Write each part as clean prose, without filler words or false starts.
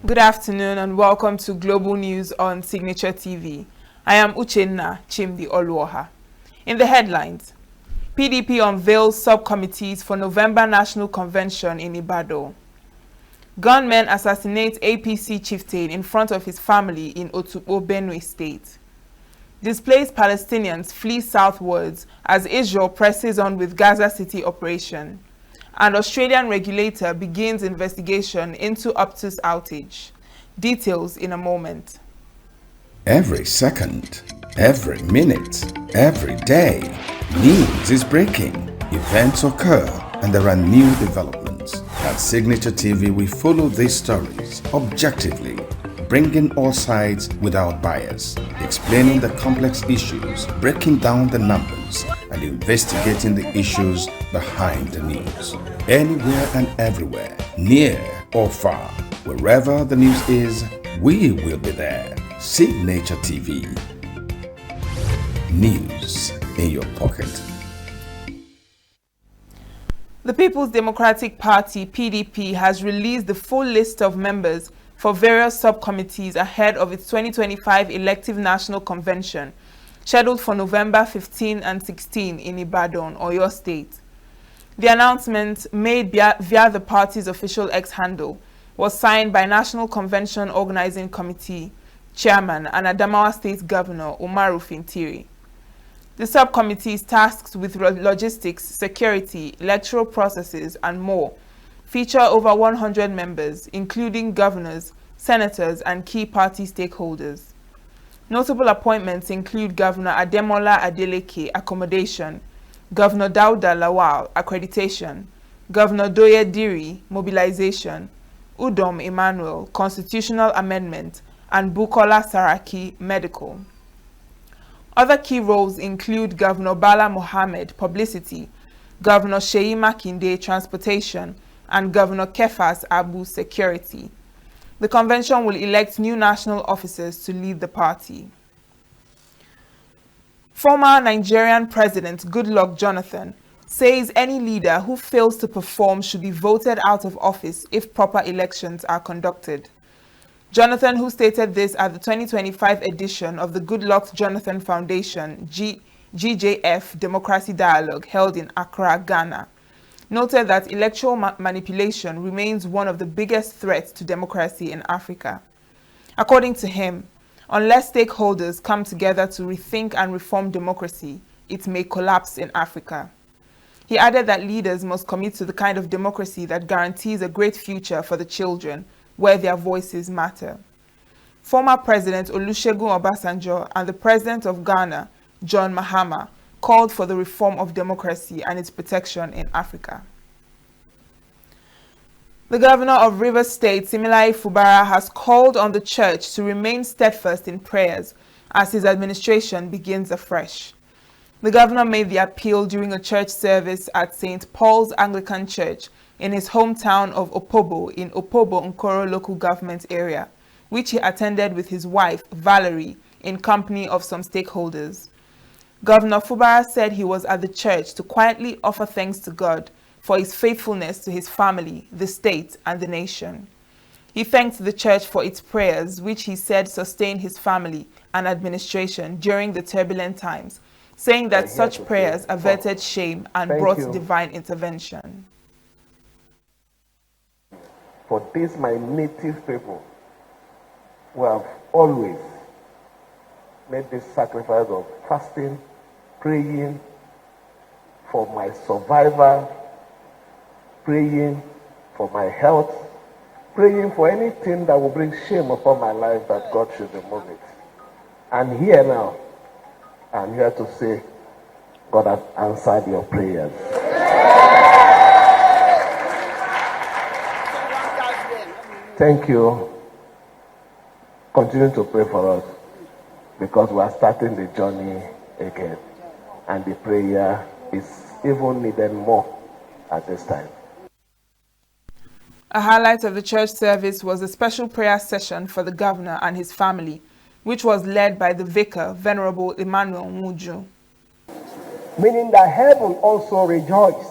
Good afternoon and welcome to Global News on Signature TV. I am Uchenna Chimdi Oluoha. In the headlines, PDP unveils subcommittees for November National Convention in Ibadan. Gunmen assassinate APC chieftain in front of his family in Otukpo, Benue State. Displaced Palestinians flee southwards as Israel presses on with Gaza City operation. An Australian regulator begins investigation into Optus outage. Details in a moment. Every second, every minute, every day, news is breaking, events occur, and there are new developments. At Signature TV, we follow these stories objectively, bringing all sides without bias, explaining the complex issues, breaking down the numbers, and investigating the issues behind the news. Anywhere and everywhere, near or far, wherever the news is, we will be there. Signature TV. News in your pocket. The People's Democratic Party, PDP, has released the full list of members for various subcommittees ahead of its 2025 elective national convention, scheduled for November 15 and 16 in Ibadan, Oyo State. The announcement, made via the party's official X handle, was signed by National Convention Organizing Committee Chairman and Adamawa State Governor Umaru Fintiri. The subcommittee is tasked with logistics, security, electoral processes, and more. Feature over 100 members, including governors, senators, and key party stakeholders. Notable appointments include Governor Ademola Adeleke, Accommodation, Governor Dauda Lawal, Accreditation, Governor Doye Diri, Mobilization, Udom Emmanuel, Constitutional Amendment, and Bukola Saraki, Medical. Other key roles include Governor Bala Mohammed, Publicity, Governor Sheyi Makinde, Transportation, and Governor Kefas Abu, Security. The convention will elect new national officers to lead the party. Former Nigerian President Goodluck Jonathan says any leader who fails to perform should be voted out of office if proper elections are conducted. Jonathan, who stated this at the 2025 edition of the Goodluck Jonathan Foundation GJF Democracy Dialogue held in Accra, Ghana, noted that electoral manipulation remains one of the biggest threats to democracy in Africa. According to him, unless stakeholders come together to rethink and reform democracy, it may collapse in Africa. He added that leaders must commit to the kind of democracy that guarantees a great future for the children, where their voices matter. Former President Olusegun Obasanjo and the President of Ghana, John Mahama, called for the reform of democracy and its protection in Africa. The governor of Rivers State, Siminalayi Fubara, has called on the church to remain steadfast in prayers as his administration begins afresh. The governor made the appeal during a church service at St. Paul's Anglican Church in his hometown of Opobo in Opobo Nkoro local government area, which he attended with his wife, Valerie, in company of some stakeholders. Governor Fubara said he was at the church to quietly offer thanks to God for his faithfulness to his family, the state, and the nation. He thanked the church for its prayers, which he said sustained his family and administration during the turbulent times, saying that such prayers averted shame and brought divine intervention. For this my native people, who have always made this sacrifice of fasting, praying for my survival, praying for my health, praying for anything that will bring shame upon my life, that God should remove it. And here now, I'm here to say, God has answered your prayers. Thank you. Continue to pray for us, because we are starting the journey again. And the prayer is even needed more at this time. A highlight of the church service was a special prayer session for the governor and his family, which was led by the vicar, Venerable Emmanuel Muju. Meaning that heaven also rejoiced.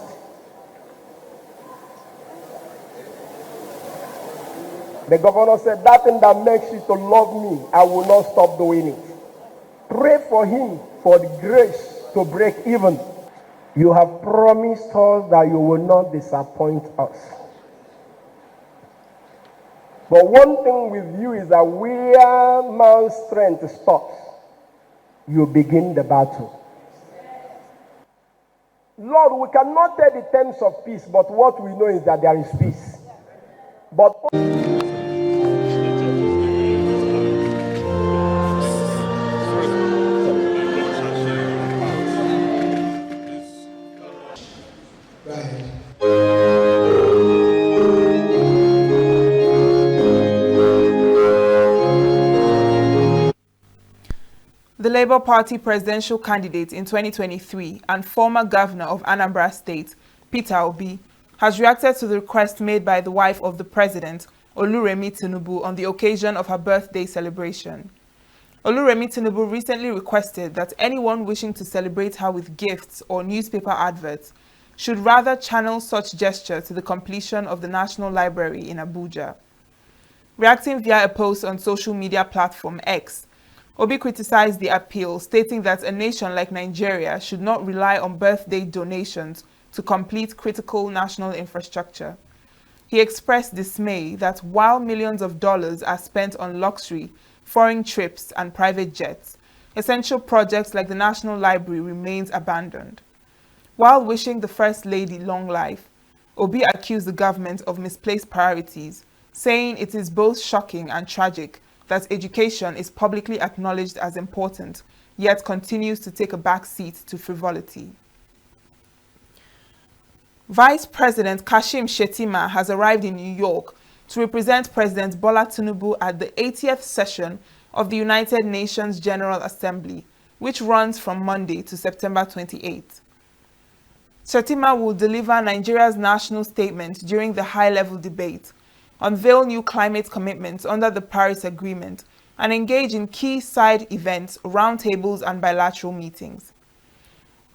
The governor said, that thing that makes you to love me, I will not stop doing it. Pray for him for the grace to break even. You have promised us that you will not disappoint us. But one thing with you is that where man's strength stops, you begin the battle. Lord, we cannot tell the terms of peace, but what we know is that there is peace. But The Labour Party presidential candidate in 2023 and former governor of Anambra State, Peter Obi, has reacted to the request made by the wife of the president, Oluremi Tinubu, on the occasion of her birthday celebration. Oluremi Tinubu recently requested that anyone wishing to celebrate her with gifts or newspaper adverts should rather channel such gesture to the completion of the National Library in Abuja. Reacting via a post on social media platform X, Obi criticized the appeal, stating that a nation like Nigeria should not rely on birthday donations to complete critical national infrastructure. He expressed dismay that while millions of dollars are spent on luxury, foreign trips, and private jets, essential projects like the National Library remains abandoned. While wishing the First Lady long life, Obi accused the government of misplaced priorities, saying it is both shocking and tragic that education is publicly acknowledged as important, yet continues to take a back seat to frivolity. Vice President Kashim Shettima has arrived in New York to represent President Bola Tinubu at the 80th session of the United Nations General Assembly, which runs from Monday to September 28. Shettima will deliver Nigeria's national statement during the high-level debate, unveil new climate commitments under the Paris Agreement, and engage in key side events, roundtables, and bilateral meetings.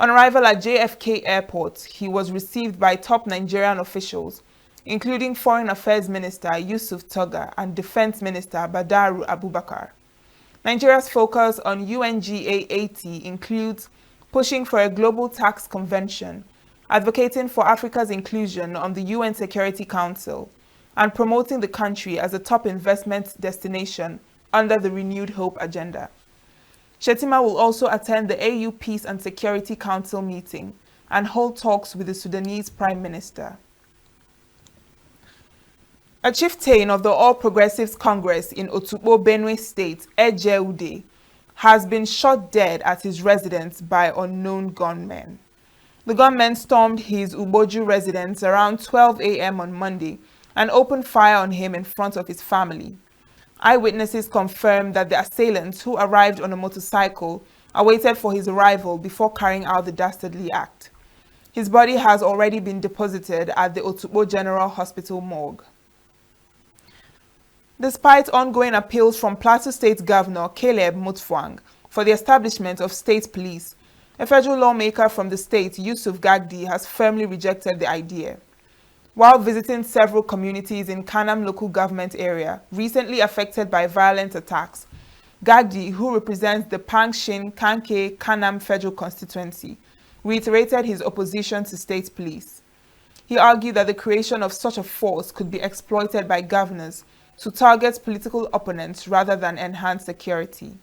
On arrival at JFK Airport, he was received by top Nigerian officials, including Foreign Affairs Minister Yusuf Toga and Defense Minister Badaru Abubakar. Nigeria's focus on UNGA 80 includes pushing for a global tax convention, advocating for Africa's inclusion on the UN Security Council, and promoting the country as a top investment destination under the Renewed Hope agenda. Shettima will also attend the AU Peace and Security Council meeting and hold talks with the Sudanese Prime Minister. A chieftain of the All Progressives Congress in Otukpo, Benue State, Eje Ude, has been shot dead at his residence by unknown gunmen. The gunmen stormed his Uboju residence around 12 a.m. on Monday and opened fire on him in front of his family. Eyewitnesses confirmed that the assailants, who arrived on a motorcycle, awaited for his arrival before carrying out the dastardly act. His body has already been deposited at the Otukpo General Hospital morgue. Despite ongoing appeals from Plateau State Governor Caleb Mutfwang for the establishment of state police, a federal lawmaker from the state, Yusuf Gagdi, has firmly rejected the idea. While visiting several communities in Kanam local government area recently affected by violent attacks, Gagdi, who represents the Pangshin Kanke Kanam federal constituency, reiterated his opposition to state police. He argued that the creation of such a force could be exploited by governors to target political opponents rather than enhance security.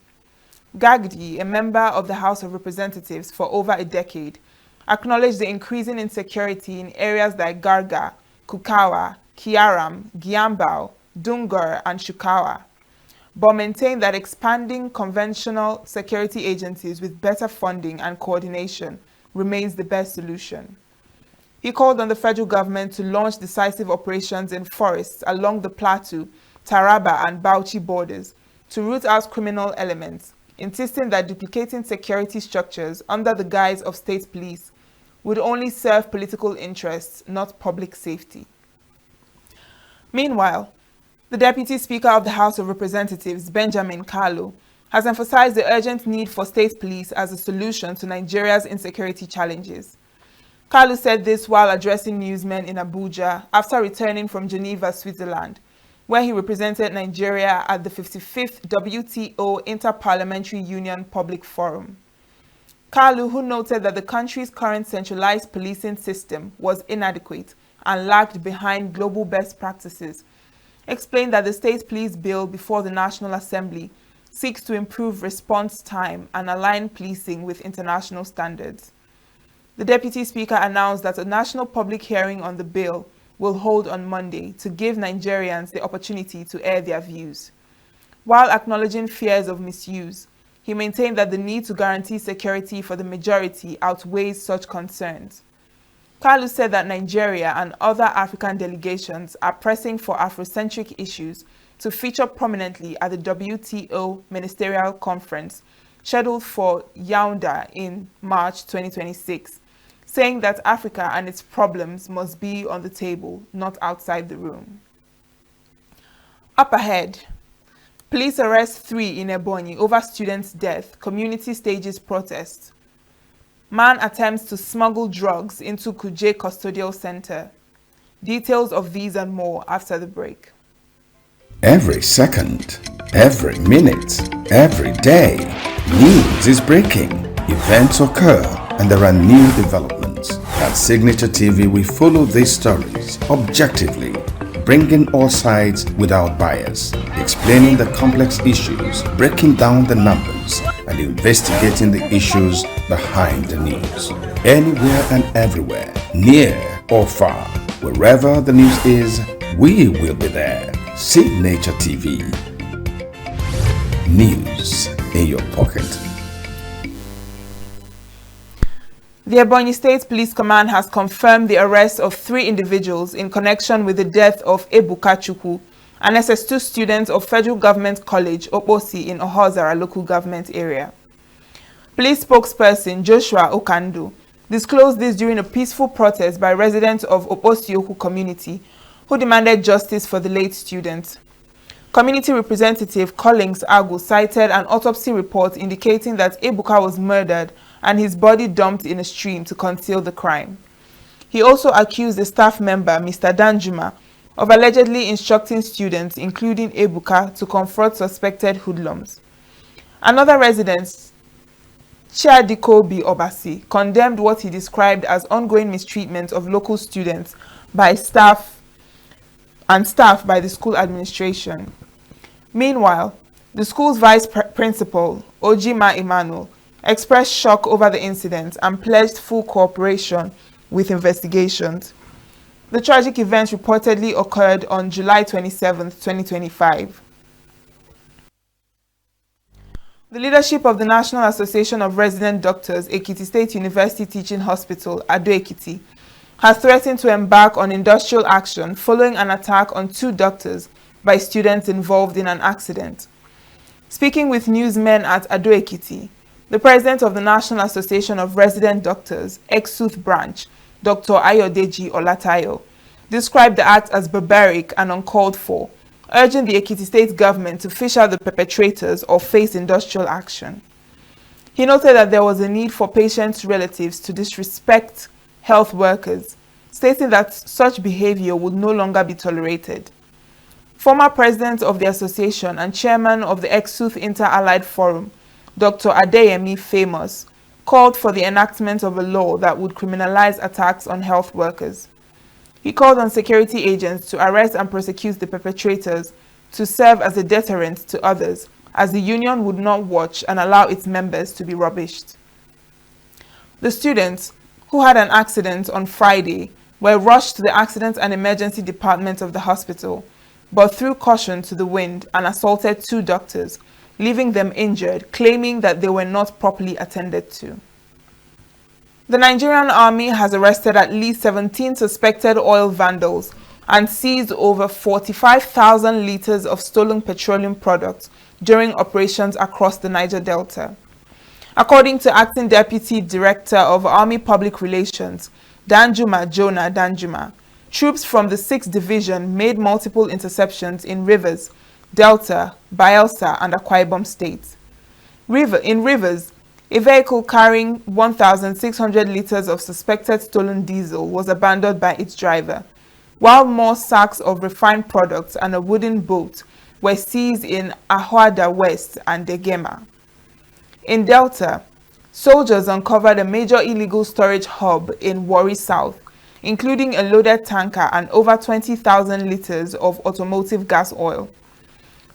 Gagdi, a member of the House of Representatives for over a decade, acknowledged the increasing insecurity in areas like Garga, Kukawa, Kiaram, Giambao, Dungur, and Shukawa, but maintained that expanding conventional security agencies with better funding and coordination remains the best solution. He called on the federal government to launch decisive operations in forests along the Plateau, Taraba, and Bauchi borders to root out criminal elements, insisting that duplicating security structures under the guise of state police would only serve political interests, not public safety. Meanwhile, the Deputy Speaker of the House of Representatives, Benjamin Kalu, has emphasized the urgent need for state police as a solution to Nigeria's insecurity challenges. Kalu said this while addressing newsmen in Abuja after returning from Geneva, Switzerland, where he represented Nigeria at the 55th WTO Inter-Parliamentary Union Public Forum. Kalu, who noted that the country's current centralized policing system was inadequate and lagged behind global best practices, explained that the State Police Bill before the National Assembly seeks to improve response time and align policing with international standards. The Deputy Speaker announced that a national public hearing on the bill will hold on Monday to give Nigerians the opportunity to air their views. While acknowledging fears of misuse, he maintained that the need to guarantee security for the majority outweighs such concerns. Kalu said that Nigeria and other African delegations are pressing for Afrocentric issues to feature prominently at the WTO Ministerial Conference scheduled for Yaoundé in March 2026, saying that Africa and its problems must be on the table, not outside the room. Up ahead, police arrest 3 in Ebonyi over student's death, community stages protest. Man attempts to smuggle drugs into Kuje Custodial Center. Details of these and more after the break. Every second, every minute, every day, news is breaking. Events occur and there are new developments. At Signature TV, we follow these stories objectively, bringing all sides without bias, explaining the complex issues, breaking down the numbers, and investigating the issues behind the news. Anywhere and everywhere, near or far, wherever the news is, we will be there. Signature TV. News in your pocket. The Ebonyi State Police Command has confirmed the arrest of 3 individuals in connection with the death of Ebuka Chukwu, an SS2 student of Federal Government College, Oposi in Ohozara local government area. Police spokesperson Joshua Okando disclosed this during a peaceful protest by residents of Oposi community who demanded justice for the late student. Community representative Collins Agu cited an autopsy report indicating that Ebuka was murdered and his body dumped in a stream to conceal the crime. He also accused a staff member, Mr. Danjuma, of allegedly instructing students, including Ebuka, to confront suspected hoodlums. Another resident, Chiadikobi Obasi, condemned what he described as ongoing mistreatment of local students by staff by the school administration. Meanwhile, the school's vice principal, Ojima Emmanuel, expressed shock over the incident and pledged full cooperation with investigations. The tragic event reportedly occurred on July 27, 2025. The leadership of the National Association of Resident Doctors, Ekiti State University Teaching Hospital, Ado-Ekiti, has threatened to embark on industrial action following an attack on 2 doctors by students involved in an accident. Speaking with newsmen at Ado-Ekiti, the president of the National Association of Resident Doctors, Exuth Branch, Dr. Ayodeji Olatayo, described the act as barbaric and uncalled for, urging the Ekiti State government to fish out the perpetrators or face industrial action. He noted that there was a need for patients' relatives to disrespect health workers, stating that such behavior would no longer be tolerated. Former president of the association and chairman of the Exuth Inter-Allied Forum, Dr. Adeyemi Famous, called for the enactment of a law that would criminalize attacks on health workers. He called on security agents to arrest and prosecute the perpetrators to serve as a deterrent to others, as the union would not watch and allow its members to be rubbished. The students, who had an accident on Friday, were rushed to the Accident and Emergency Department of the hospital, but threw caution to the wind and assaulted 2 doctors, leaving them injured, claiming that they were not properly attended to. The Nigerian Army has arrested at least 17 suspected oil vandals and seized over 45,000 liters of stolen petroleum products during operations across the Niger Delta. According to Acting Deputy Director of Army Public Relations, Danjuma Jonah Danjuma, troops from the 6th Division made multiple interceptions in Rivers, Delta, Bayelsa, and Akwa Ibom states. In Rivers, a vehicle carrying 1,600 liters of suspected stolen diesel was abandoned by its driver. while more sacks of refined products and a wooden boat were seized in Ahwada West and Degema. In Delta, soldiers uncovered a major illegal storage hub in Warri South, including a loaded tanker and over 20,000 liters of automotive gas oil.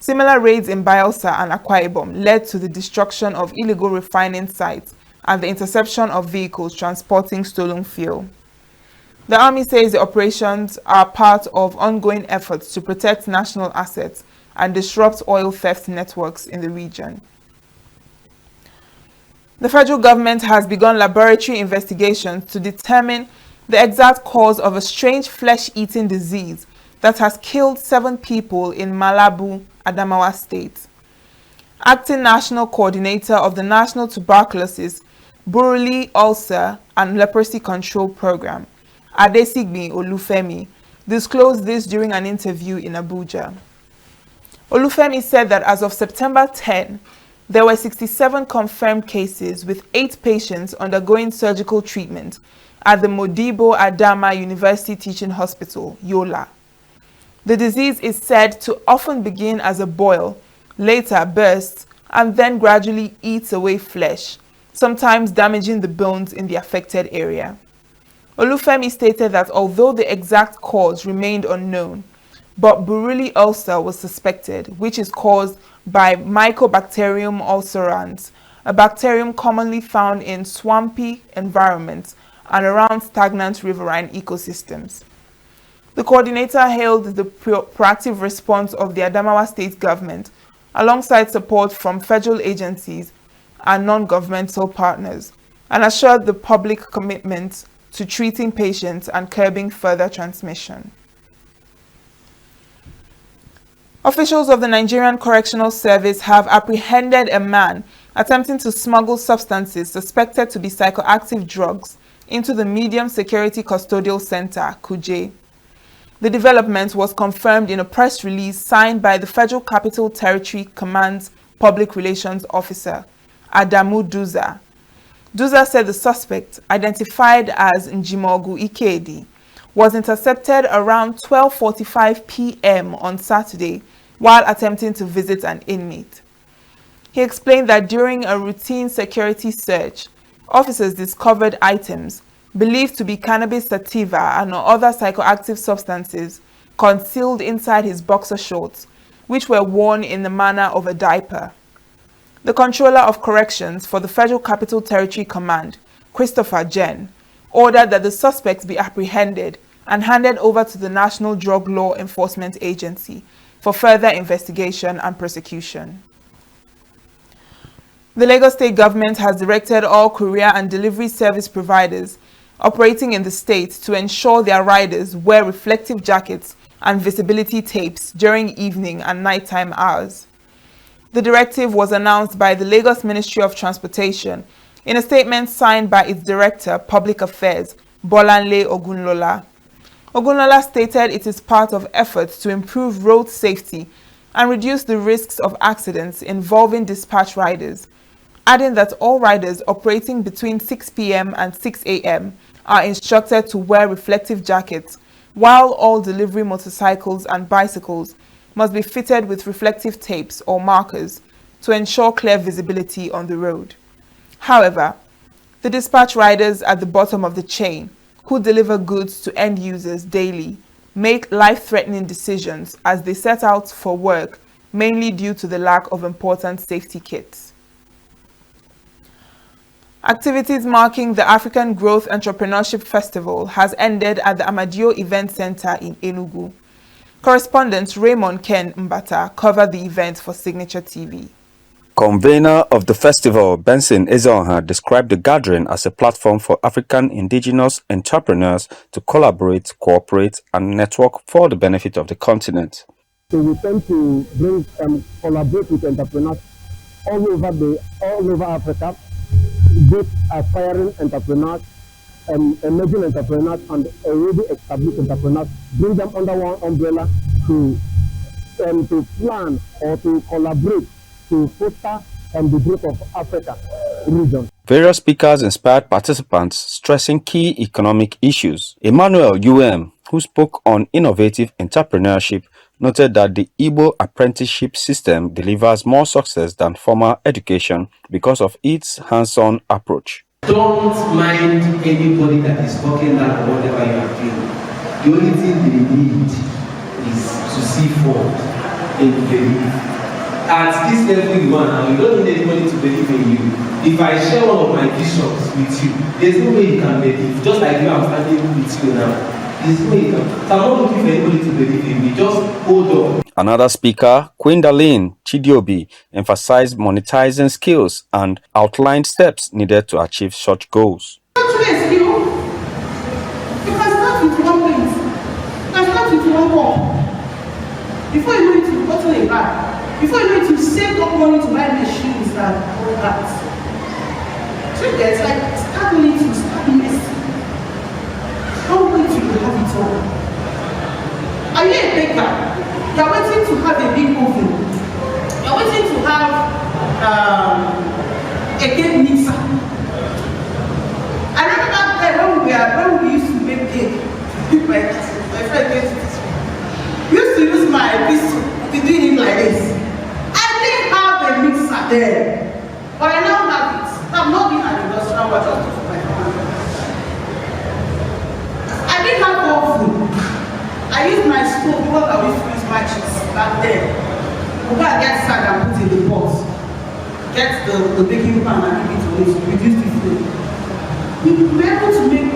Similar raids in Bayelsa and Akwa Ibom led to the destruction of illegal refining sites and the interception of vehicles transporting stolen fuel. The Army says the operations are part of ongoing efforts to protect national assets and disrupt oil theft networks in the region. The federal government has begun laboratory investigations to determine the exact cause of a strange flesh-eating disease that has killed 7 people in Malabu, Adamawa State. Acting National Coordinator of the National Tuberculosis, Buruli Ulcer and Leprosy Control Program, Adesigbi Olufemi, disclosed this during an interview in Abuja. Olufemi said that as of September 10, there were 67 confirmed cases with 8 patients undergoing surgical treatment at the Modibo Adama University Teaching Hospital, Yola. The disease is said to often begin as a boil, later bursts, and then gradually eats away flesh, sometimes damaging the bones in the affected area. Olufemi stated that although the exact cause remained unknown, but Buruli ulcer was suspected, which is caused by Mycobacterium ulcerans, a bacterium commonly found in swampy environments and around stagnant riverine ecosystems. The coordinator hailed the proactive response of the Adamawa State government, alongside support from federal agencies and non-governmental partners, and assured the public commitment to treating patients and curbing further transmission. Officials of the Nigerian Correctional Service have apprehended a man attempting to smuggle substances suspected to be psychoactive drugs into the Medium Security Custodial Center, Kuje. The development was confirmed in a press release signed by the Federal Capital Territory Command's Public Relations Officer, Adamu Duza. Duza said the suspect, identified as Njimogu Ikedi, was intercepted around 12:45 p.m. on Saturday while attempting to visit an inmate. He explained that during a routine security search, officers discovered items believed to be cannabis sativa and other psychoactive substances concealed inside his boxer shorts, which were worn in the manner of a diaper. The Controller of Corrections for the Federal Capital Territory Command, Christopher Jen, ordered that the suspects be apprehended and handed over to the National Drug Law Enforcement Agency for further investigation and prosecution. The Lagos State government has directed all courier and delivery service providers operating in the state to ensure their riders wear reflective jackets and visibility tapes during evening and nighttime hours. The directive was announced by the Lagos Ministry of Transportation in a statement signed by its Director, Public Affairs, Bolanle Ogunlola. Ogunlola stated it is part of efforts to improve road safety and reduce the risks of accidents involving dispatch riders, adding that all riders operating between 6 p.m. and 6 a.m. are instructed to wear reflective jackets, while all delivery motorcycles and bicycles must be fitted with reflective tapes or markers to ensure clear visibility on the road. However, the dispatch riders at the bottom of the chain, who deliver goods to end users daily, make life-threatening decisions as they set out for work, mainly due to the lack of important safety kits. Activities marking the African Growth Entrepreneurship Festival has ended at the Amadio Event Center in Enugu. Correspondent Raymond Ken Mbata covered the event for Signature TV. Convener of the festival, Benson Ezonha, described the gathering as a platform for African indigenous entrepreneurs to collaborate, cooperate, and network for the benefit of the continent. So we tend to bring and collaborate with entrepreneurs all over Africa, both aspiring entrepreneurs, emerging entrepreneurs, and already established entrepreneurs. Bring them under one umbrella to plan or to collaborate to foster the growth of Africa region. Various speakers inspired participants, stressing key economic issues. Emmanuel UM, who spoke on innovative entrepreneurship, noted that the Igbo apprenticeship system delivers more success than formal education because of its hands-on approach. Don't mind anybody that is talking down whatever you are doing. The only thing they need is to see forward and believe. At this level you are now, you don't need anybody to believe in you. If I share one of my visions with you, there's no way you can believe. Just like you, I'm standing with you now. There's no way you can. So I'm not looking for anybody to believe in me. Just hold on. Another speaker, Quindalene Chidiobi, emphasized monetizing skills and outlined steps needed to achieve such goals. Actually, a skill, you can start with one place. You can start with one work. Before you know it, you go to a bag. Before you know it, you save up money to buy machines and all that. So it's like start little, start messy. Don't wait till you have it all. Are you a baker? You're waiting to have a big oven. You're waiting to have a cake mixer. I remember back then when we used to make cake. my friend gets this one. We used to use my pistol to be doing it like this. I didn't have a mixer there, but I now have it. I'm not doing an industrial work just for my family. I didn't have oven. I used my stove because I used to use matches back then. We go and get sand and put in the pot. Get the baking pan and give it to it to reduce the flame. We were able to make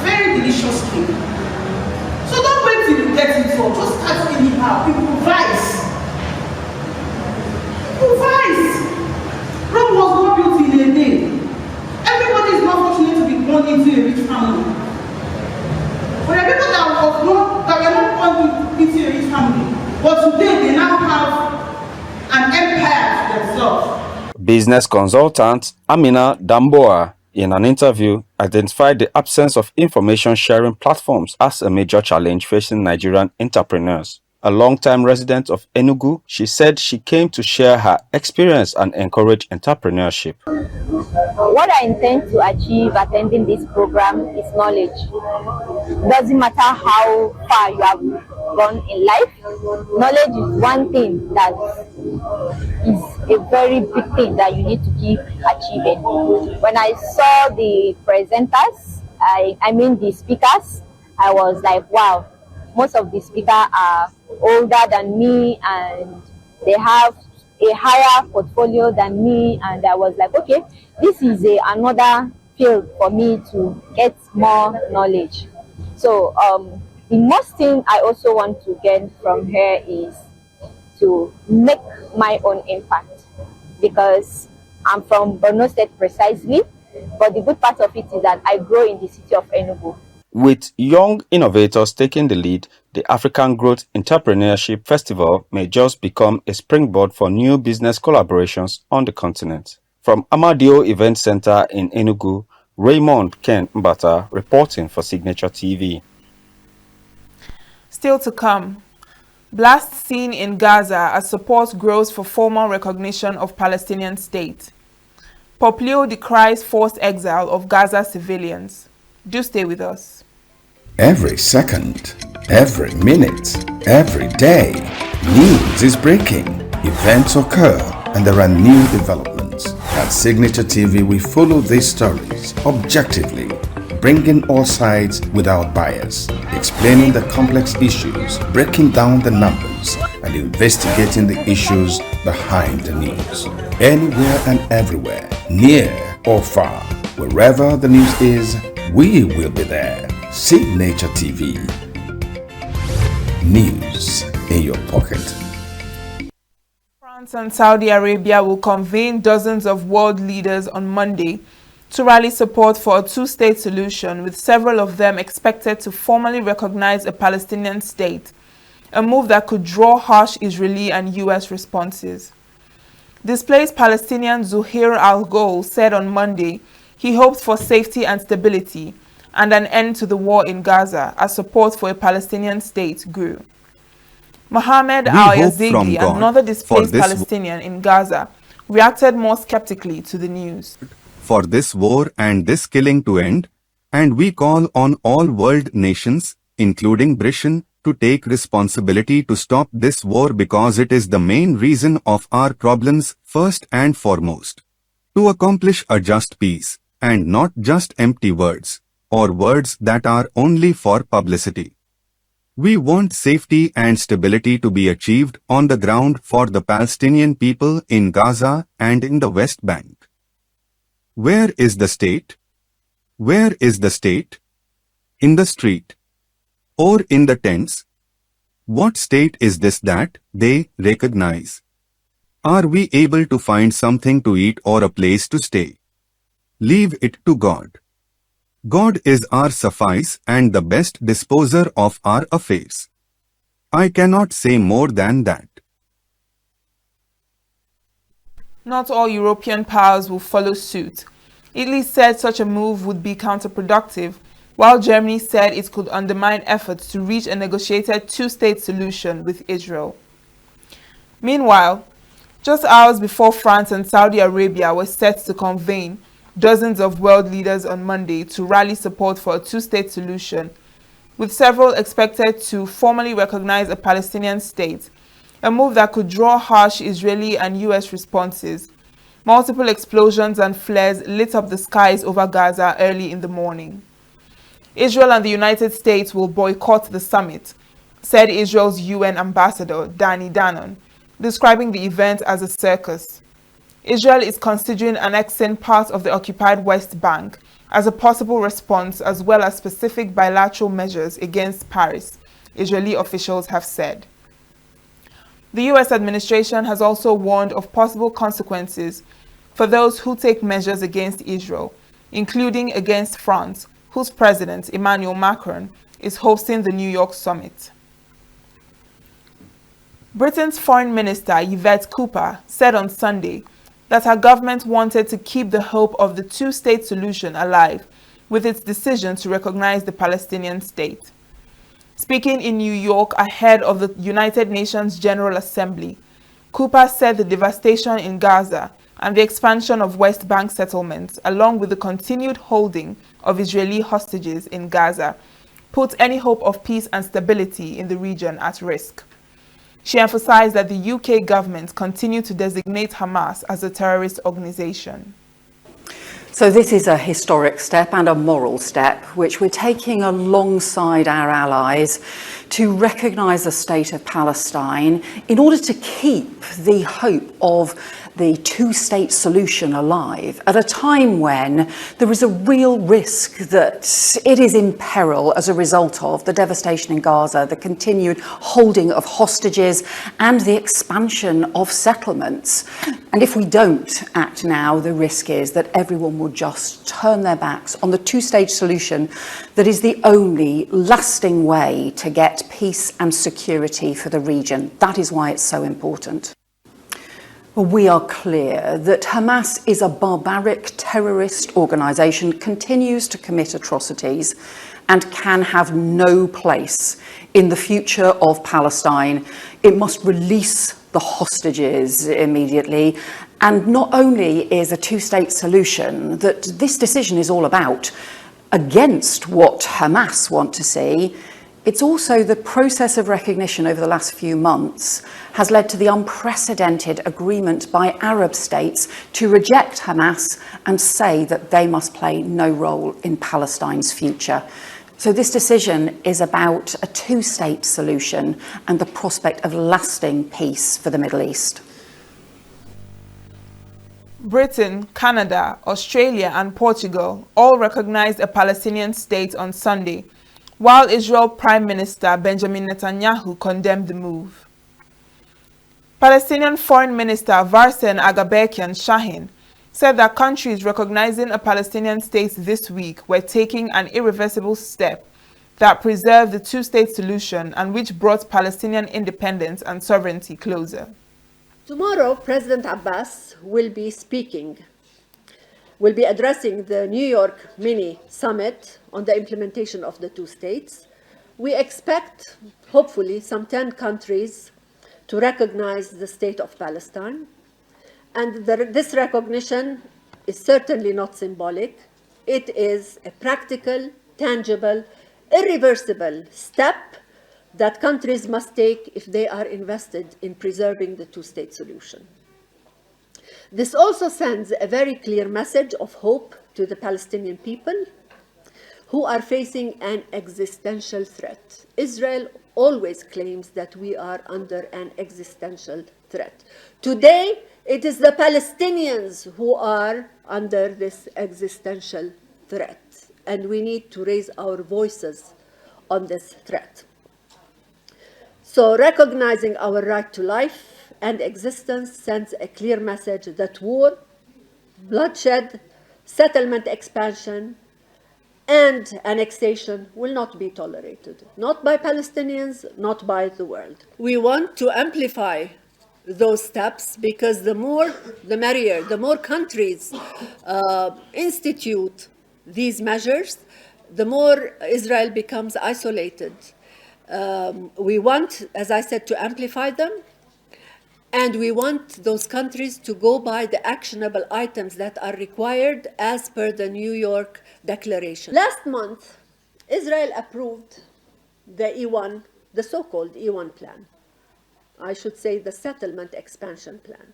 very delicious cake. So don't wait till you get it all. Just start anyhow. Improvise. Improvise. Rome was not built in a day. Everybody is not fortunate to be born into a rich family. But there are people that were not born into a rich family. But today they now have an empire to themselves. Business consultant Amina Damboa, in an interview, identified the absence of information sharing platforms as a major challenge facing Nigerian entrepreneurs. A long-time resident of Enugu, she said she came to share her experience and encourage entrepreneurship. What I intend to achieve attending this program is knowledge. Doesn't matter how far you have gone in life, knowledge is one thing that is a very big thing that you need to keep achieving. When I saw the presenters, I mean the speakers, I was like, wow, most of the speakers are older than me and they have a higher portfolio than me, and I was like, okay, this is another field for me to get more knowledge. So the most thing I also want to get from here is to make my own impact, because I'm from Borno State precisely, but the good part of it is that I grow in the city of Enugu. With young innovators taking the lead, the African Growth Entrepreneurship Festival may just become a springboard for new business collaborations on the continent. From Amadio Event Center in Enugu, Raymond Ken Mbata reporting for Signature TV. Still to come, blast seen in Gaza as support grows for formal recognition of Palestinian state. Poplio decries forced exile of Gaza civilians. Do stay with us. Every second, every minute, every day, news is breaking, events occur, and there are new developments. At Signature TV, we follow these stories objectively, bringing all sides without bias, explaining the complex issues, breaking down the numbers, and investigating the issues behind the news. Anywhere and everywhere, near or far, wherever the news is, we will be there. Signature TV. News in your pocket. France and Saudi Arabia will convene dozens of world leaders on Monday to rally support for a two-state solution, with several of them expected to formally recognize a Palestinian state, a move that could draw harsh Israeli and U.S. responses. Displaced Palestinian Zuhair Al-Ghol said on Monday he hoped for safety and stability and an end to the war in Gaza as support for a Palestinian state grew. Mohammed Al-Yazidi, another displaced Palestinian in Gaza, reacted more skeptically to the news. For this war and this killing to end, and we call on all world nations, including Britain, to take responsibility to stop this war because it is the main reason of our problems first and foremost. To accomplish a just peace, and not just empty words, or words that are only for publicity. We want safety and stability to be achieved on the ground for the Palestinian people in Gaza and in the West Bank. Where is the state? Where is the state? In the street? Or in the tents? What state is this that they recognize? Are we able to find something to eat or a place to stay? Leave it to God. God is our suffice and the best disposer of our affairs. I cannot say more than that. Not all European powers will follow suit. Italy said such a move would be counterproductive, while Germany said it could undermine efforts to reach a negotiated two-state solution with Israel. Meanwhile, just hours before France and Saudi Arabia were set to convene, dozens of world leaders on Monday to rally support for a two-state solution, with several expected to formally recognize a Palestinian state, a move that could draw harsh Israeli and US responses. Multiple explosions and flares lit up the skies over Gaza early in the morning. Israel and the United States will boycott the summit, said Israel's UN ambassador Danny Danon, describing the event as a circus. Israel is considering annexing part of the occupied West Bank as a possible response, as well as specific bilateral measures against Paris, Israeli officials have said. The US administration has also warned of possible consequences for those who take measures against Israel, including against France, whose president, Emmanuel Macron, is hosting the New York summit. Britain's Foreign Minister Yvette Cooper said on Sunday that her government wanted to keep the hope of the two-state solution alive with its decision to recognize the Palestinian state. Speaking in New York ahead of the United Nations General Assembly, Cooper said the devastation in Gaza and the expansion of West Bank settlements, along with the continued holding of Israeli hostages in Gaza, put any hope of peace and stability in the region at risk. She emphasized that the UK government continued to designate Hamas as a terrorist organization. So this is a historic step and a moral step, which we're taking alongside our allies to recognise the state of Palestine in order to keep the hope of the two-state solution alive at a time when there is a real risk that it is in peril as a result of the devastation in Gaza, the continued holding of hostages and the expansion of settlements. And if we don't act now, the risk is that everyone will just turn their backs on the two-state solution that is the only lasting way to get peace and security for the region. That is why it's so important. We are clear that Hamas is a barbaric terrorist organisation, continues to commit atrocities and can have no place in the future of Palestine. It must release the hostages immediately. And not only is a two-state solution that this decision is all about against what Hamas want to see, it's also the process of recognition over the last few months has led to the unprecedented agreement by Arab states to reject Hamas and say that they must play no role in Palestine's future. So this decision is about a two-state solution and the prospect of lasting peace for the Middle East. Britain, Canada, Australia and Portugal all recognized a Palestinian state on Sunday, while Israel Prime Minister Benjamin Netanyahu condemned the move. Palestinian Foreign Minister Varsen Agaberkian Shahin said that countries recognizing a Palestinian state this week were taking an irreversible step that preserved the two-state solution and which brought Palestinian independence and sovereignty closer. Tomorrow, President Abbas will be addressing the New York mini summit on the implementation of the two states. We expect, hopefully, some 10 countries to recognize the state of Palestine. And this recognition is certainly not symbolic. It is a practical, tangible irreversible step that countries must take if they are invested in preserving the two-state solution. This also sends a very clear message of hope to the Palestinian people who are facing an existential threat. Israel always claims that we are under an existential threat. Today, it is the Palestinians who are under this existential threat, and we need to raise our voices on this threat. So recognizing our right to life and existence sends a clear message that war, bloodshed, settlement expansion, and annexation will not be tolerated, not by Palestinians, not by the world. We want to amplify those steps because the more, the merrier. The more countries institute these measures, the more Israel becomes isolated. We want, as I said, to amplify them, and we want those countries to go by the actionable items that are required as per the New York Declaration. Last month, Israel approved the E1, the so-called E1 plan. I should say the settlement expansion plan.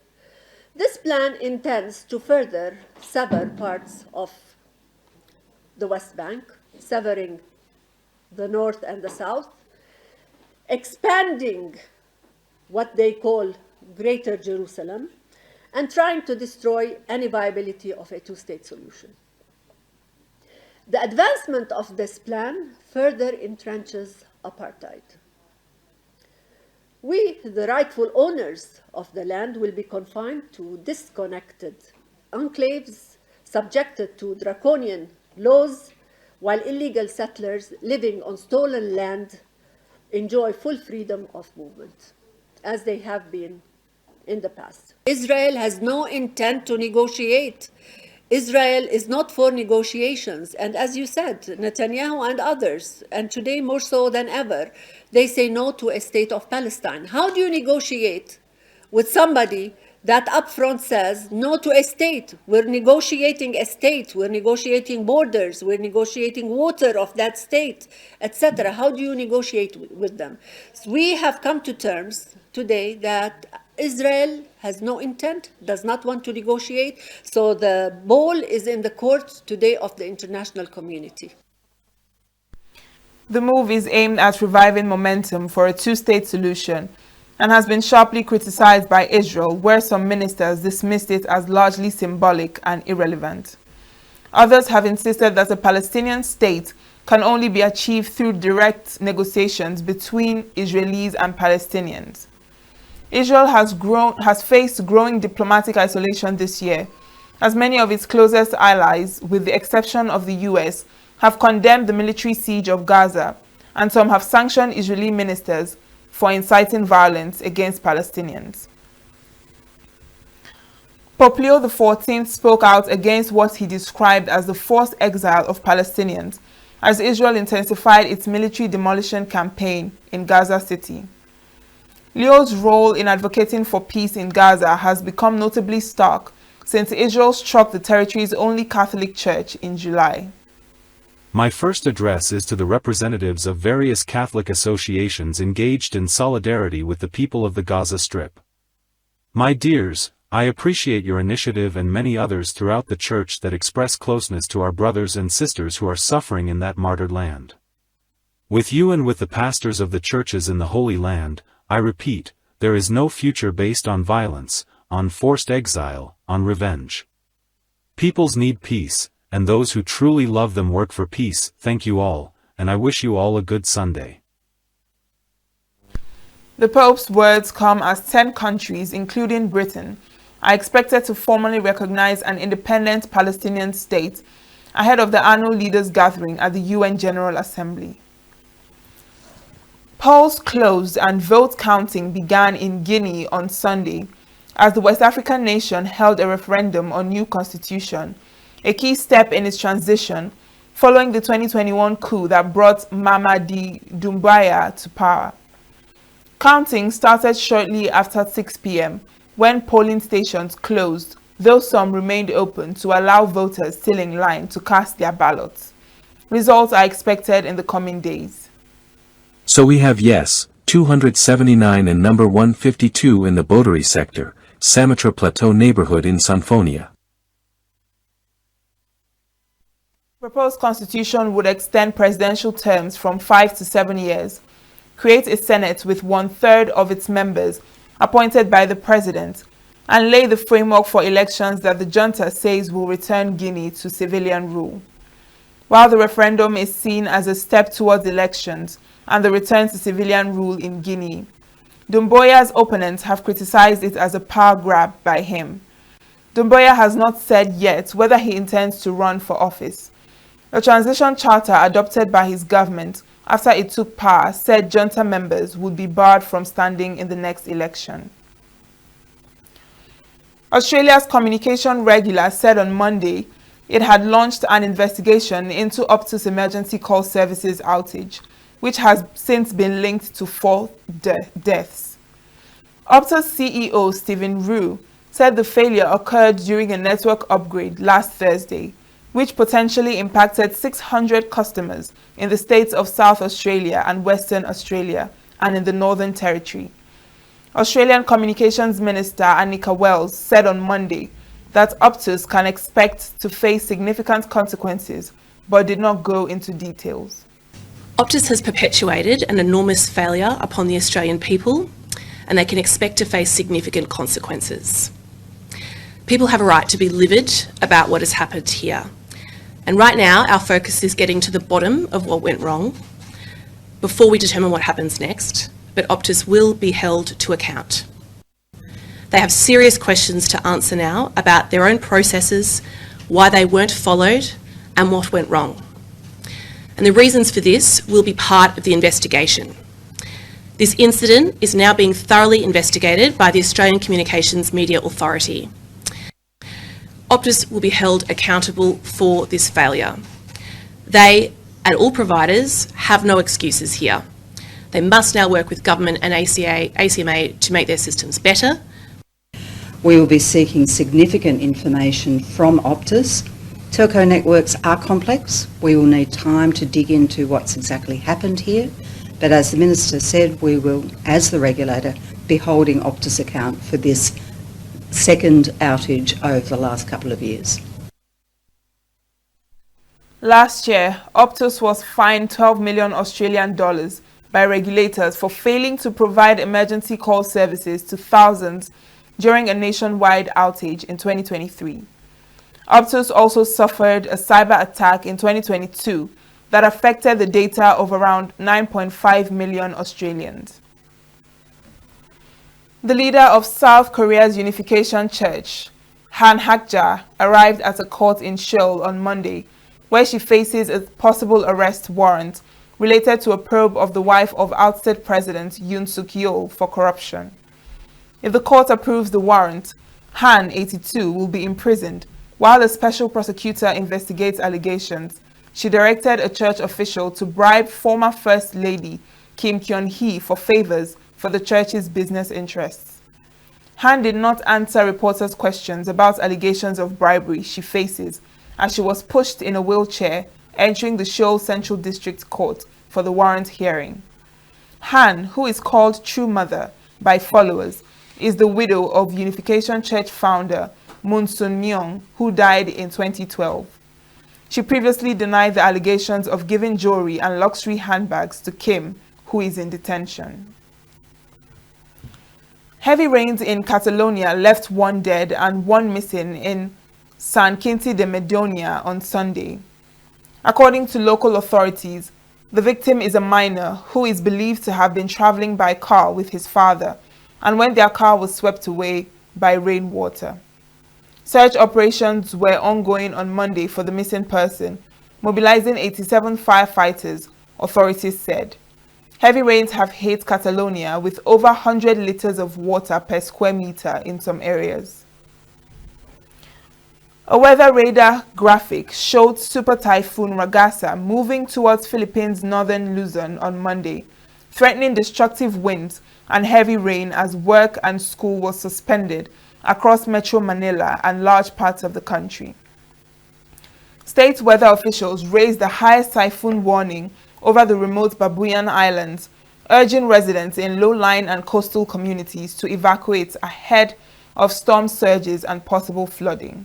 This plan intends to further sever parts of the West Bank, severing the north and the south, expanding what they call Greater Jerusalem, and trying to destroy any viability of a two-state solution. The advancement of this plan further entrenches apartheid. We, the rightful owners of the land, will be confined to disconnected enclaves subjected to draconian laws, while illegal settlers living on stolen land enjoy full freedom of movement, as they have been in the past. Israel has no intent to negotiate. Israel is not for negotiations. And as you said, Netanyahu and others, and today more so than ever, they say no to a state of Palestine. How do you negotiate with somebody that upfront says no to a state? We're negotiating a state, we're negotiating borders, we're negotiating water of that state, etc. How do you negotiate with them? So we have come to terms today that Israel has no intent, does not want to negotiate, so the ball is in the court today of the international community. The move is aimed at reviving momentum for a two-state solution and has been sharply criticized by Israel, where some ministers dismissed it as largely symbolic and irrelevant. Others have insisted that a Palestinian state can only be achieved through direct negotiations between Israelis and Palestinians. Israel has faced growing diplomatic isolation this year, as many of its closest allies, with the exception of the US, have condemned the military siege of Gaza, and some have sanctioned Israeli ministers for inciting violence against Palestinians. Pope Leo XIV spoke out against what he described as the forced exile of Palestinians, as Israel intensified its military demolition campaign in Gaza City. Leo's role in advocating for peace in Gaza has become notably stark since Israel struck the territory's only Catholic church in July. My first address is to the representatives of various Catholic associations engaged in solidarity with the people of the Gaza Strip. My dears, I appreciate your initiative and many others throughout the church that express closeness to our brothers and sisters who are suffering in that martyred land. With you and with the pastors of the churches in the Holy Land, I repeat, there is no future based on violence, on forced exile, on revenge. Peoples need peace, and those who truly love them work for peace. Thank you all, and I wish you all a good Sunday. The Pope's words come as 10 countries, including Britain, are expected to formally recognize an independent Palestinian state ahead of the annual leaders' gathering at the UN General Assembly. Polls closed and vote counting began in Guinea on Sunday as the West African nation held a referendum on new constitution, a key step in its transition following the 2021 coup that brought Mamadi Doumbouya to power. Counting started shortly after 6 p.m. when polling stations closed, though some remained open to allow voters still in line to cast their ballots. Results are expected in the coming days. So we have yes, 279 and number 152 in the Bodari sector, Samatra Plateau neighborhood in Sanfonia. Proposed constitution would extend presidential terms from 5 to 7 years, create a Senate with 1/3 of its members appointed by the president, and lay the framework for elections that the junta says will return Guinea to civilian rule. While the referendum is seen as a step towards elections and the return to civilian rule in Guinea, Doumbouya's opponents have criticized it as a power grab by him. Doumbouya has not said yet whether he intends to run for office. A transition charter adopted by his government after it took power said junta members would be barred from standing in the next election. Australia's communication regulator said on Monday it had launched an investigation into Optus emergency call services outage, which has since been linked to 4 deaths. Optus CEO Stephen Rue said the failure occurred during a network upgrade last Thursday, which potentially impacted 600 customers in the states of South Australia and Western Australia and in the Northern Territory. Australian Communications Minister Annika Wells said on Monday that Optus can expect to face significant consequences, but did not go into details. Optus has perpetuated an enormous failure upon the Australian people, and they can expect to face significant consequences. People have a right to be livid about what has happened here. And right now, our focus is getting to the bottom of what went wrong before we determine what happens next, but Optus will be held to account. They have serious questions to answer now about their own processes, why they weren't followed, and what went wrong. And the reasons for this will be part of the investigation. This incident is now being thoroughly investigated by the Australian Communications Media Authority. Optus will be held accountable for this failure. They and all providers have no excuses here. They must now work with government and ACMA to make their systems better. We will be seeking significant information from Optus. Telco networks are complex. We will need time to dig into what's exactly happened here. But as the Minister said, we will, as the regulator, be holding Optus account for this second outage over the last couple of years. Last year, Optus was fined $12 million Australian dollars by regulators for failing to provide emergency call services to thousands during a nationwide outage in 2023. Optus also suffered a cyber attack in 2022 that affected the data of around 9.5 million Australians. The leader of South Korea's Unification Church, Han Hak-ja, arrived at a court in Seoul on Monday, where she faces a possible arrest warrant related to a probe of the wife of ousted President Yoon Suk-yeol for corruption. If the court approves the warrant, Han, 82, will be imprisoned while a special prosecutor investigates allegations. She directed a church official to bribe former First Lady Kim Kyun-hee for favors for the church's business interests. Han did not answer reporters' questions about allegations of bribery she faces, as she was pushed in a wheelchair entering the Seoul Central District Court for the warrant hearing. Han, who is called True Mother by followers, is the widow of Unification Church founder Moon Sun-myung, who died in 2012. She previously denied the allegations of giving jewelry and luxury handbags to Kim, who is in detention. Heavy rains in Catalonia left 1 dead and 1 missing in San Quinti de Medonia on Sunday. According to local authorities, the victim is a minor who is believed to have been traveling by car with his father, and when their car was swept away by rainwater. Search operations were ongoing on Monday for the missing person, mobilizing 87 firefighters, authorities said. Heavy rains have hit Catalonia with over 100 liters of water per square meter in some areas. A weather radar graphic showed Super Typhoon Ragasa moving towards Philippines' northern Luzon on Monday, threatening destructive winds and heavy rain as work and school was suspended across Metro Manila and large parts of the country. State weather officials raised the highest typhoon warning over the remote Babuyan Islands, urging residents in low-lying and coastal communities to evacuate ahead of storm surges and possible flooding.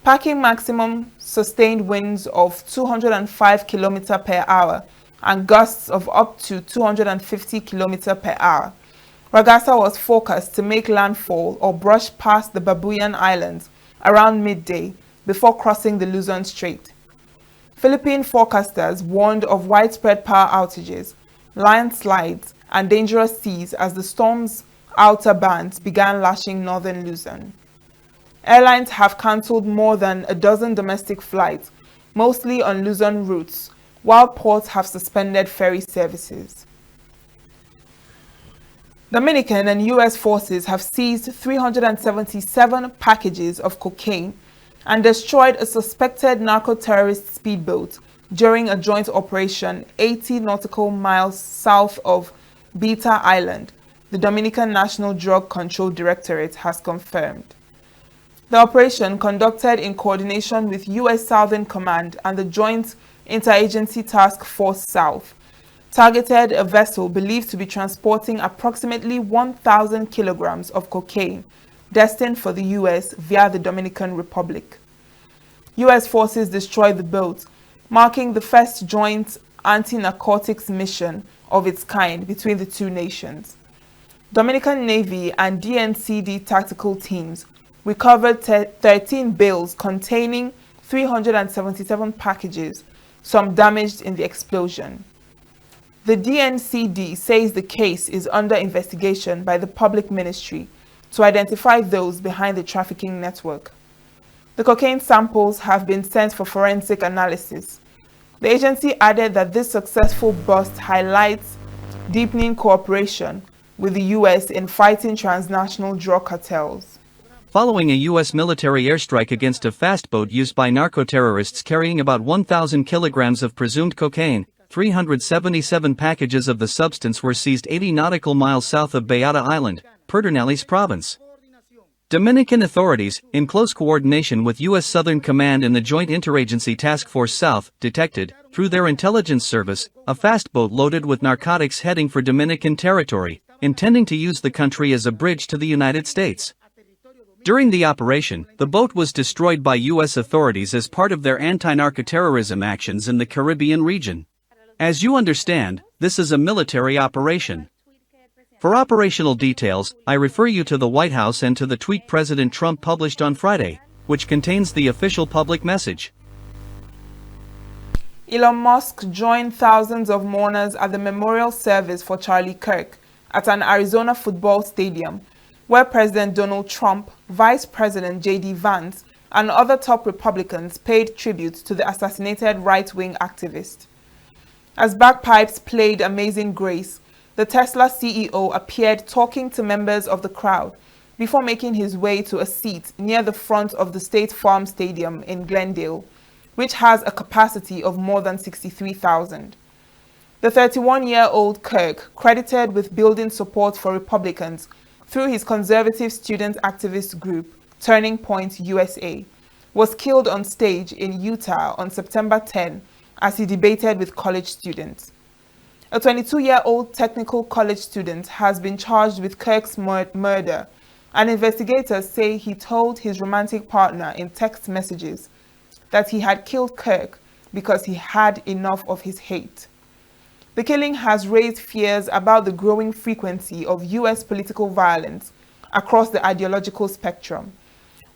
Packing maximum sustained winds of 205 km per hour and gusts of up to 250 km per hour. Ragasa was forecast to make landfall or brush past the Babuyan Islands around midday before crossing the Luzon Strait. Philippine forecasters warned of widespread power outages, landslides, and dangerous seas as the storm's outer bands began lashing northern Luzon. Airlines have cancelled more than a dozen domestic flights, mostly on Luzon routes, while ports have suspended ferry services. Dominican and U.S. forces have seized 377 packages of cocaine and destroyed a suspected narco-terrorist speedboat during a joint operation 80 nautical miles south of Beta Island, the Dominican National Drug Control Directorate has confirmed. The operation, conducted in coordination with U.S. Southern Command and the Joint Interagency Task Force South, targeted a vessel believed to be transporting approximately 1,000 kilograms of cocaine destined for the U.S. via the Dominican Republic. U.S. forces destroyed the boat, marking the first joint anti-narcotics mission of its kind between the two nations. Dominican Navy and DNCD tactical teams recovered 13 bales containing 377 packages, some damaged in the explosion. The DNCD says the case is under investigation by the Public Ministry to identify those behind the trafficking network. The cocaine samples have been sent for forensic analysis. The agency added that this successful bust highlights deepening cooperation with the U.S. in fighting transnational drug cartels. Following a U.S. military airstrike against a fast boat used by narco-terrorists carrying about 1,000 kilograms of presumed cocaine, 377 packages of the substance were seized 80 nautical miles south of Beata Island, Pedernales Province. Dominican authorities, in close coordination with U.S. Southern Command and the Joint Interagency Task Force South, detected, through their intelligence service, a fast boat loaded with narcotics heading for Dominican territory, intending to use the country as a bridge to the United States. During the operation, the boat was destroyed by U.S. authorities as part of their anti-narcoterrorism actions in the Caribbean region. As you understand, this is a military operation. For operational details, I refer you to the White House and to the tweet President Trump published on Friday, which contains the official public message. Elon Musk joined thousands of mourners at the memorial service for Charlie Kirk at an Arizona football stadium, where President Donald Trump, Vice President J.D. Vance, and other top Republicans paid tribute to the assassinated right-wing activist. As bagpipes played Amazing Grace, the Tesla CEO appeared talking to members of the crowd before making his way to a seat near the front of the State Farm Stadium in Glendale, which has a capacity of more than 63,000. The 31-year-old Kirk, credited with building support for Republicans through his conservative student activist group, Turning Point USA, was killed on stage in Utah on September 10 as he debated with college students. A 22-year-old technical college student has been charged with Kirk's murder, and investigators say he told his romantic partner in text messages that he had killed Kirk because he had enough of his hate. The killing has raised fears about the growing frequency of U.S. political violence across the ideological spectrum,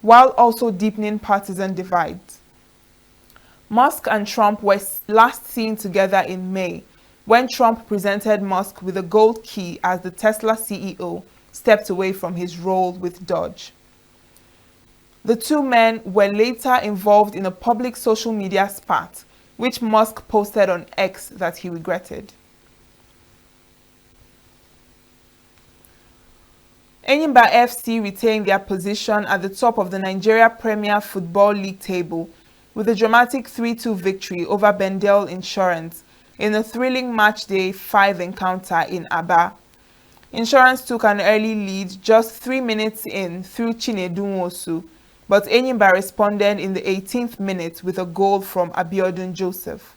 while also deepening partisan divides. Musk and Trump were last seen together in May, when Trump presented Musk with a gold key as the Tesla CEO stepped away from his role with Dodge. The two men were later involved in a public social media spat, which Musk posted on X that he regretted. Enyimba FC retained their position at the top of the Nigeria Premier Football League table with a dramatic 3-2 victory over Bendel Insurance in a thrilling matchday 5 encounter in Aba. Insurance took an early lead just 3 minutes in through Chinedu Nwosu, but Enyimba responded in the 18th minute with a goal from Abiodun Joseph.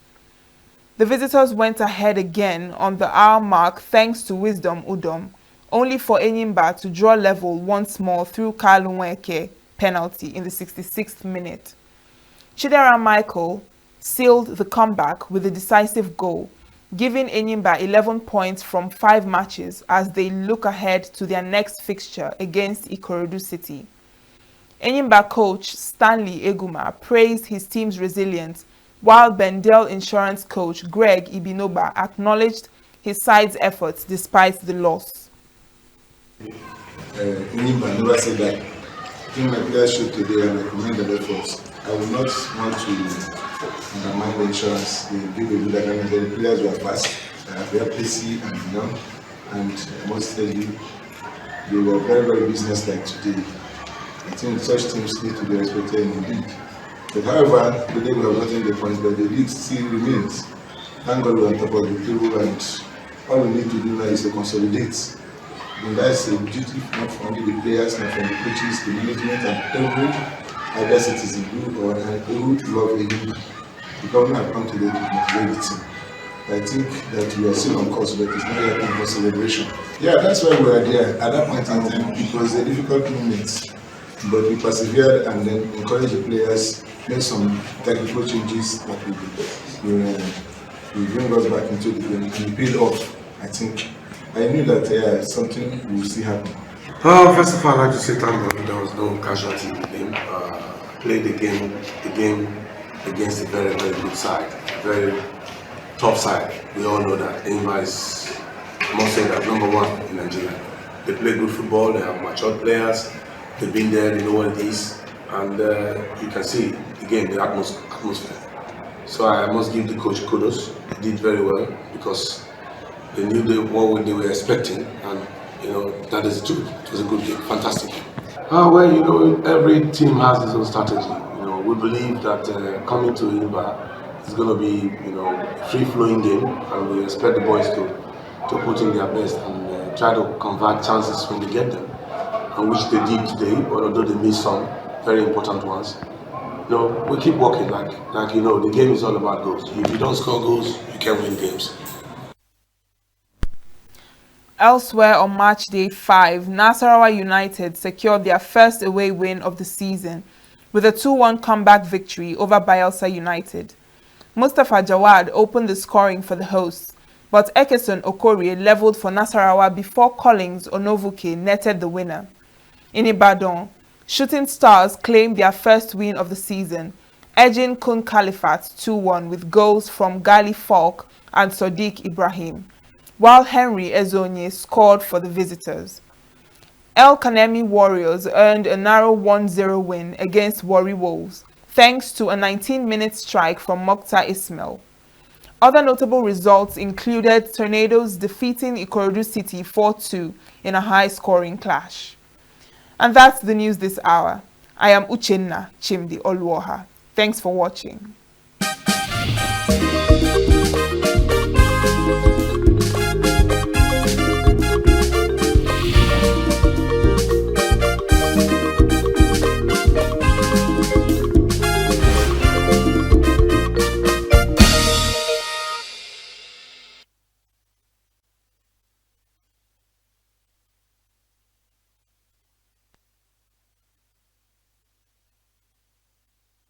The visitors went ahead again on the hour mark thanks to Wisdom Udom, only for Enyimba to draw level once more through Kalunweke penalty in the 66th minute. Chidera Michael sealed the comeback with a decisive goal, giving Enyimba 11 points from 5 matches as they look ahead to their next fixture against Ikorodu City. Enyimba coach Stanley Eguma praised his team's resilience, while Bendel Insurance coach Greg Ibinoba acknowledged his side's efforts despite the loss. Enyimba never said that. I think my players showed today and I commend their efforts. I would not want to undermine the insurance. They give a good account. The players were fast, very pacey and young, and I must tell you, they were very, very business-like today. I think such teams need to be respected in the league. But however, today we have gotten the point that the league still remains. Thank God we're on top of the table, and all we need to do now is to consolidate. And that's a duty not from only the players, not from the coaches, the management, and every other citizen who or who love a league. The government have come today to motivate the team. I think that we are still on course, but it's not yet time for celebration. Yeah, that's why we are there. At that point in time, it was a difficult moment, but we persevered and then encouraged the players, made some technical changes that will bring us back into the game, and it paid off. I think I knew that something will still happen. First of all, I'd like to say thank God there was no casualty in the game. Played the game against a very, very good side, very tough side. We all know that. Enyimba is, I must say that, #1 in Nigeria. They play good football, they have matured players, they've been there, they know what it is, and you can see, again, the atmosphere. So I must give the coach kudos. He did very well because they knew what they were expecting, and that is the truth. It was a good game, fantastic game. Well, every team has its own strategy. We believe that coming to Enyimba is going to be, a free-flowing game, and we expect the boys to put in their best and try to convert chances when they get them, and which they did today. Although they missed some very important ones. We keep working like the game is all about goals. If you don't score goals, you can't win games. Elsewhere on match day 5, Nasarawa United secured their first away win of the season with a 2-1 comeback victory over Bayelsa United. Mustafa Jawad opened the scoring for the hosts, but Ekeson Okorie leveled for Nasarawa before Collins Onovuke netted the winner. In Ibadan, Shooting Stars claimed their first win of the season, edging Kun Khalifat 2-1 with goals from Gali Falk and Sadiq Ibrahim, while Henry Ezonye scored for the visitors. El Kanemi Warriors earned a narrow 1-0 win against Warri Wolves, thanks to a 19-minute strike from Mokhtar Ismail. Other notable results included Tornadoes defeating Ikorodu City 4-2 in a high-scoring clash. And that's the news this hour. I am Uchenna Chimdi Olwoha. Thanks for watching.